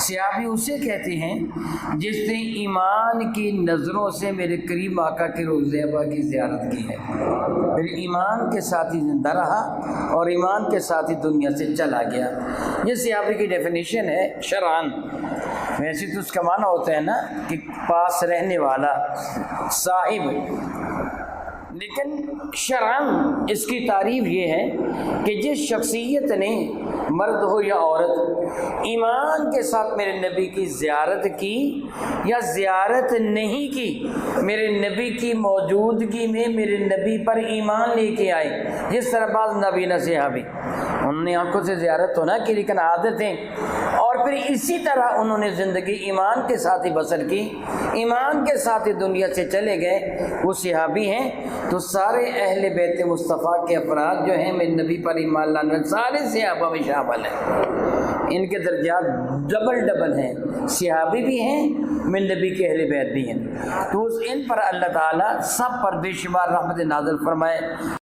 صحابی اسے کہتے ہیں جس نے ایمان کی نظروں سے میرے کریم آقا کے روضہ پاک کی زیارت کی ہے، پھر ایمان کے ساتھ ہی زندہ رہا اور ایمان کے ساتھ ہی دنیا سے چلا گیا۔ یہ صحابی کی ڈیفینیشن ہے شرعاً۔ ویسے تو اس کا معنی ہوتا ہے نا کہ پاس رہنے والا، صاحب، لیکن شرعاً اس کی تعریف یہ ہے کہ جس شخصیت نے، مرد ہو یا عورت، ایمان کے ساتھ میرے نبی کی زیارت کی یا زیارت نہیں کی، میرے نبی کی موجودگی میں میرے نبی پر ایمان لے کے آئے، جس طرح بعض نبینا صحابی انہوں نے آنکھوں سے زیارت تو نہ کی لیکن عادتیں، اور پھر اسی طرح انہوں نے زندگی ایمان کے ساتھ ہی بسر کی، ایمان کے ساتھ ہی دنیا سے چلے گئے، وہ صحابی ہیں۔ تو سارے اہل بیت مصطفیٰ کے افراد جو ہیں میرے نبی پر ایمان لانے والے سارے صحابہ میں شامل ہیں، ان کے درجات ڈبل ہیں، صحابی بھی ہیں، میرے نبی کے اہل بیت بھی ہیں۔ تو ان پر اللہ تعالیٰ سب پر بے شمار رحمت نازل فرمائے۔